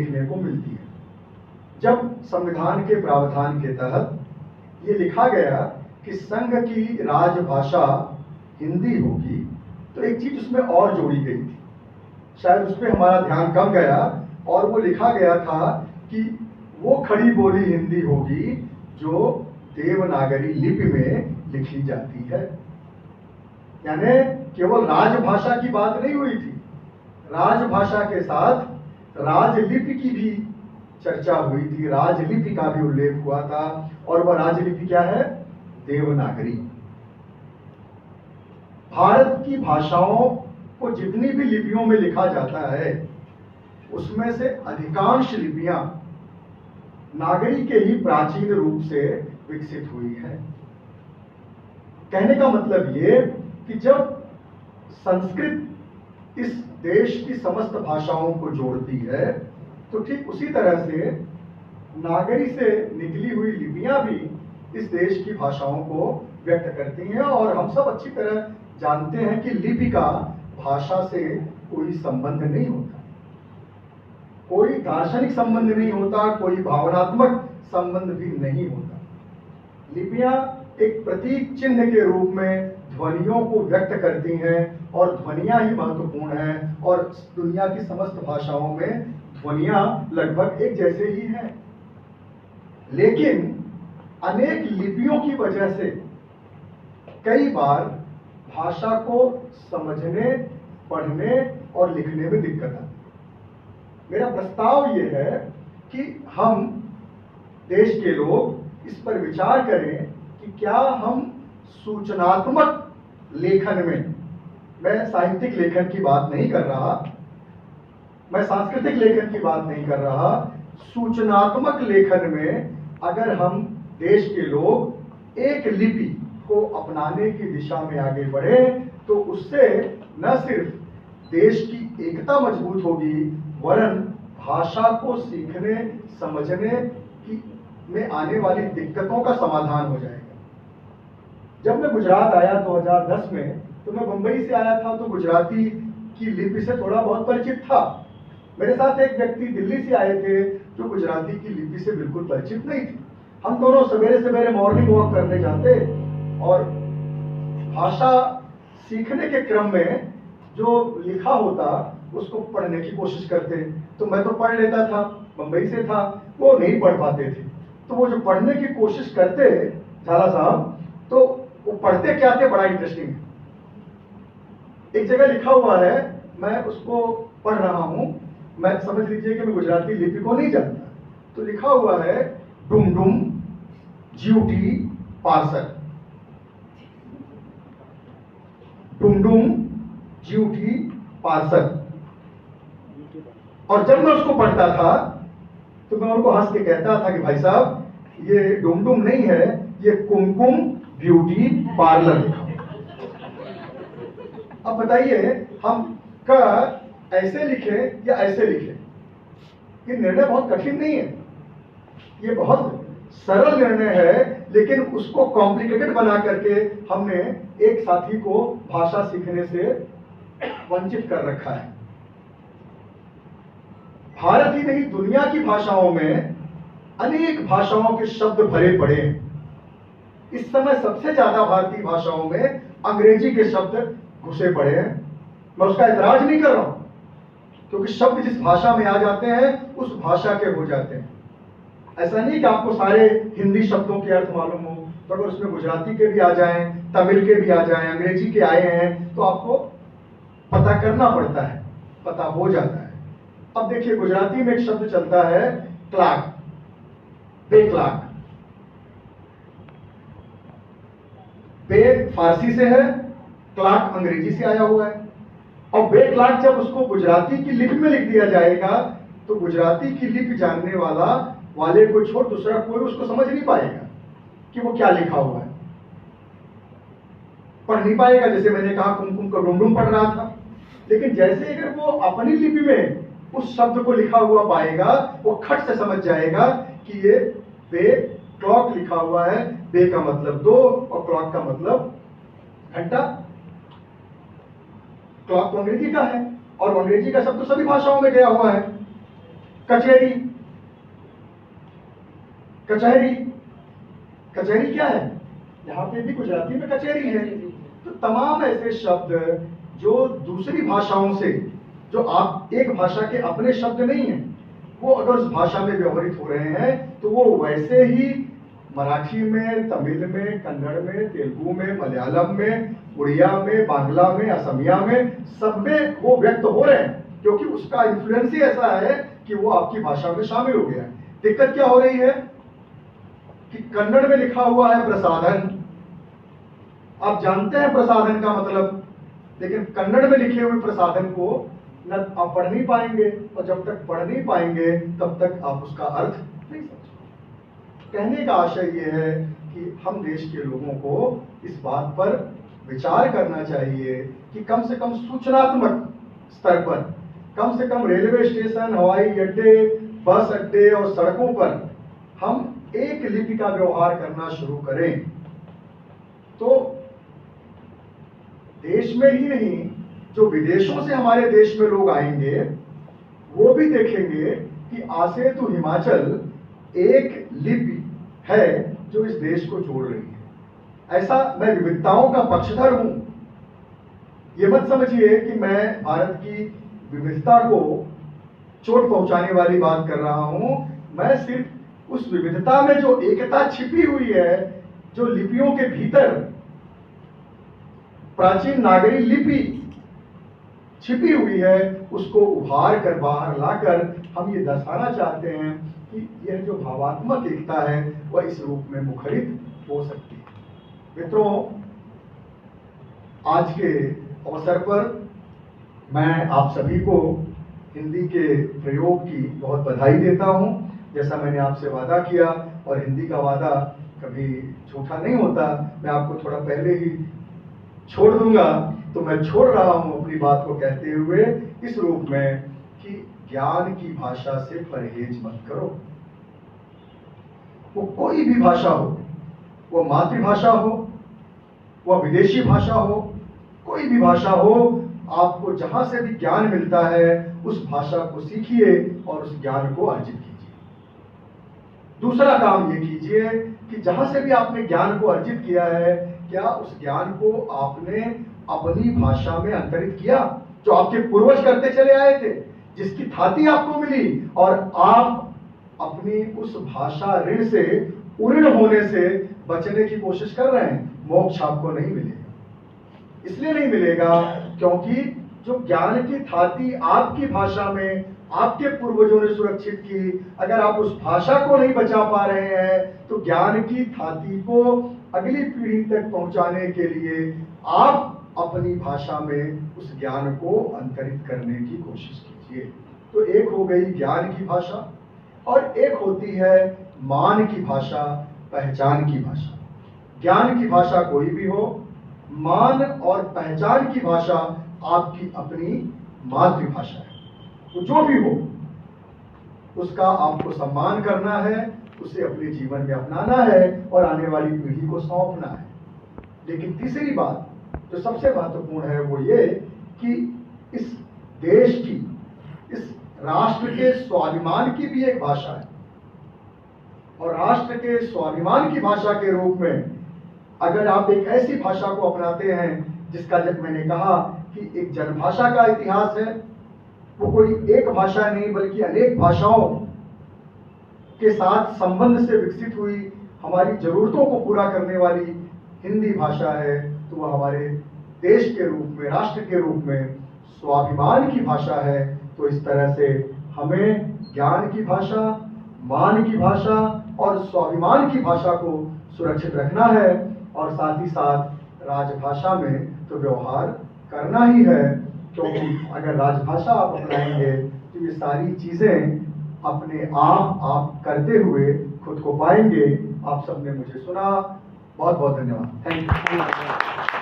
देखने को मिलती है। जब संविधान के प्रावधान के तहत ये लिखा गया कि संघ की राजभाषा हिंदी होगी, तो एक चीज उसमें और जोड़ी गई थी, शायद उस पर हमारा ध्यान कम गया, और वो लिखा गया था कि वो खड़ी बोली हिंदी होगी जो देवनागरी लिपि में लिखी जाती है। यानी केवल राजभाषा की बात नहीं हुई थी, राजभाषा के साथ राजलिपि की भी चर्चा हुई थी, राजलिपि का भी उल्लेख हुआ था। और वह राजलिपि क्या है? देवनागरी। भारत की भाषाओं को जितनी भी लिपियों में लिखा जाता है, उसमें से अधिकांश लिपियां नागरी के ही प्राचीन रूप से विकसित हुई है। कहने का मतलब ये कि जब संस्कृत इस देश की समस्त भाषाओं को जोड़ती है, तो ठीक उसी तरह से नागरी से निकली हुई लिपियां भी इस देश की भाषाओं को व्यक्त करती हैं। और हम सब अच्छी तरह जानते हैं कि लिपि का भाषा से कोई संबंध नहीं होता, कोई दार्शनिक संबंध नहीं होता, कोई भावनात्मक संबंध भी नहीं होता। लिपियां एक प्रतीक चिन्ह के रूप में ध्वनियों को व्यक्त करती हैं, और ध्वनियां ही महत्वपूर्ण हैं। और दुनिया की समस्त भाषाओं में ध्वनियां लगभग एक जैसे ही हैं, लेकिन अनेक लिपियों की वजह से कई बार भाषा को समझने, पढ़ने और लिखने में दिक्कत आती है। मेरा प्रस्ताव ये है कि हम देश के लोग इस पर विचार करें कि क्या हम सूचनात्मक लेखन में, मैं साहित्यिक लेखन की बात नहीं कर रहा, मैं सांस्कृतिक लेखन की बात नहीं कर रहा, सूचनात्मक लेखन में अगर हम देश के लोग एक लिपि को अपनाने की दिशा में आगे बढ़े, तो उससे न सिर्फ देश की एकता मजबूत होगी, वरन भाषा को सीखने, समझने की में आने वाली दिक्कतों का समाधान हो जाएगा। जब मैं गुजरात आया 2010 में, तो मैं मुंबई से आया था, तो गुजराती की लिपि से थोड़ा बहुत परिचित था। मेरे साथ एक व्यक्ति दिल्ली से आए थे जो गुजराती की लिपि से बिल्कुल परिचित नहीं थे। हम दोनों सवेरे सवेरे मॉर्निंग वॉक करने जाते और भाषा सीखने के क्रम में जो लिखा होता उसको पढ़ने की कोशिश करते। तो मैं तो पढ़ लेता था, मुंबई से था, वो नहीं पढ़ पाते थे। तो वो जो पढ़ने की कोशिश करते झाला साहब, तो वो पढ़ते क्या थे, बड़ा इंटरेस्टिंग है। एक जगह लिखा हुआ है, मैं उसको पढ़ रहा हूं, मैं समझ लीजिए कि मैं गुजराती लिपि को नहीं जानता। तो लिखा हुआ है डुम डुम ज्यूटी पार्सल, डुम डुम ज्यूटी पार्सल। और जब मैं उसको पढ़ता था तो मैं उनको हंस के कहता था कि भाई साहब ये डुम डुम नहीं है, ये कुमकुम ब्यूटी पार्लर लिखा। अब बताइए हम का ऐसे लिखे या ऐसे लिखे? ये निर्णय बहुत कठिन नहीं है, ये बहुत सरल निर्णय है, लेकिन उसको कॉम्प्लिकेटेड बना करके हमने एक साथी को भाषा सीखने से वंचित कर रखा है। भारत ही नहीं, दुनिया की भाषाओं में अनेक भाषाओं के शब्द भरे पड़े हैं। इस समय सबसे ज्यादा भारतीय भाषाओं में अंग्रेजी के शब्द घुसे पड़े हैं। मैं उसका ऐतराज नहीं कर रहा हूं, क्योंकि शब्द जिस भाषा में आ जाते हैं उस भाषा के हो जाते हैं। ऐसा नहीं कि आपको सारे हिंदी शब्दों के अर्थ मालूम हो, तो अगर उसमें गुजराती के भी आ जाएं, तमिल के भी आ जाएं, अंग्रेजी के आए हैं, तो आपको पता करना पड़ता है, पता हो जाता है। अब देखिए गुजराती में एक शब्द चलता है क्लार्क, बे क्लार्क। बे फारसी से है, क्लार्क अंग्रेजी से आया हुआ है। और बे क्लार्क जब उसको गुजराती की लिपि में लिख दिया जाएगा, तो गुजराती की लिपि जानने वाले को छोड़ दूसरा कोई उसको समझ नहीं पाएगा कि वो क्या लिखा हुआ है, पढ़ नहीं पाएगा। जैसे मैंने कहा कुमकुम का डुमडुम पढ़ रहा था, लेकिन जैसे अगर वो अपनी लिपि में उस शब्द को लिखा हुआ पाएगा, वो खट से समझ जाएगा कि ये बे क्लॉक लिखा हुआ है। बे का मतलब 2 और क्लॉक का मतलब घंटा। क्लॉक तो अंग्रेजी का है, और अंग्रेजी का शब्द तो सभी भाषाओं में गया हुआ है। कचहरी, कचहरी, कचहरी क्या है? यहाँ पे भी गुजराती में कचहरी है। तो तमाम ऐसे शब्द जो दूसरी भाषाओं से, जो आप एक भाषा के अपने शब्द नहीं हैं, वो अगर उस भाषा में व्यवहरित हो रहे हैं तो वो वैसे ही मराठी में, तमिल में, कन्नड़ में, तेलुगु में, मलयालम में, उड़िया में, बांग्ला में, असमिया में, सब में वो व्यक्त हो रहे हैं, क्योंकि उसका इन्फ्लुएंस ही ऐसा है कि वो आपकी भाषा में शामिल हो गया है। दिक्कत क्या हो रही है कि कन्नड़ में लिखा हुआ है प्रसाधन, आप जानते हैं प्रसाधन का मतलब, लेकिन कन्नड़ में लिखे हुए प्रसाधन को न आप पढ़ नहीं पाएंगे, और जब तक पढ़ नहीं पाएंगे तब तक आप उसका अर्थ नहीं समझ। कहने का आशय ये है कि हम देश के लोगों को इस बात पर विचार करना चाहिए कि कम से कम सूचनात्मक स्तर पर, कम से कम रेलवे स्टेशन, हवाई अड्डे, बस अड्डे और सड़कों पर हम एक लिपि का व्यवहार करना शुरू करें, तो देश में ही नहीं, जो विदेशों से हमारे देश में लोग आएंगे वो भी देखेंगे कि आसे तो हिमाचल एक लिपि है जो इस देश को जोड़ रही है। ऐसा, मैं विविधताओं का पक्षधर हूं, ये मत समझिए कि मैं भारत की विविधता को चोट पहुंचाने वाली बात कर रहा हूं। मैं सिर्फ उस विविधता में जो एकता छिपी हुई है, जो लिपियों के भीतर प्राचीन नागरी लिपि छिपी हुई है, उसको उभार कर बाहर लाकर हम ये दर्शाना चाहते हैं कि यह जो भावात्मक एकता है वह इस रूप में मुखरित हो सकती है। मित्रों, आज के अवसर पर मैं आप सभी को हिंदी के प्रयोग की बहुत बधाई देता हूं। जैसा मैंने आपसे वादा किया, और हिंदी का वादा कभी झूठा नहीं होता, मैं आपको थोड़ा पहले ही छोड़ दूंगा, तो मैं छोड़ रहा हूं अपनी बात को कहते हुए इस रूप में कि ज्ञान की भाषा से परहेज मत करो। वो कोई भी भाषा हो, वो मातृभाषा हो, वह विदेशी भाषा हो, कोई भी भाषा हो, आपको जहां से भी ज्ञान मिलता है उस भाषा को सीखिए और उस ज्ञान को अर्जित कीजिए। दूसरा काम ये कीजिए कि जहां से भी आपने ज्ञान को अर्जित किया है, क्या उस ज्ञान को आपने अपनी भाषा में अंतरित किया, जो आपके पूर्वज करते चले आए थे, जिसकी थाती आपको मिली, और आप अपनी उस भाषा ऋण से, उऋण होने से बचने की कोशिश कर रहे हैं। मोक्ष आपको नहीं मिलेगा। इसलिए नहीं मिलेगा क्योंकि जो ज्ञान की थाती आपकी भाषा में आपके पूर्वजों ने सुरक्षित की, अगर आप उस भाषा को नहीं बचा पा रहे हैं तो ज्ञान की थाती को अगली पीढ़ी तक पहुंचाने के लिए आप अपनी भाषा में उस ज्ञान को अंतरित करने की कोशिश कीजिए। तो एक हो गई ज्ञान की भाषा, और एक होती है मान की भाषा, पहचान की भाषा। ज्ञान की भाषा कोई भी हो, मान और पहचान की भाषा आपकी अपनी मातृभाषा है। तो जो भी हो उसका आपको सम्मान करना है, उसे अपने जीवन में अपनाना है और आने वाली पीढ़ी को सौंपना है। लेकिन तीसरी बात जो सबसे महत्वपूर्ण है वो ये कि इस देश की, इस राष्ट्र के स्वाभिमान की भी एक भाषा है, और राष्ट्र के स्वाभिमान की भाषा के रूप में अगर आप एक ऐसी भाषा को अपनाते हैं जिसका, जब मैंने कहा कि एक जनभाषा का इतिहास है, वो कोई एक भाषा नहीं बल्कि अनेक भाषाओं के साथ संबंध से विकसित हुई, हमारी जरूरतों को पूरा करने वाली हिंदी भाषा है, तो वह हमारे देश के रूप में, राष्ट्र के रूप में स्वाभिमान की भाषा है। तो इस तरह से हमें ज्ञान की भाषा, मान की भाषा और स्वाभिमान की भाषा को सुरक्षित रखना है, और साथ ही साथ राजभाषा में तो व्यवहार करना ही है, क्योंकि अगर राजभाषा आप अपनाएंगे तो ये सारी चीजें अपने आप करते हुए खुद को पाएंगे। आप सबने मुझे सुना, बहुत बहुत धन्यवाद। Thank you.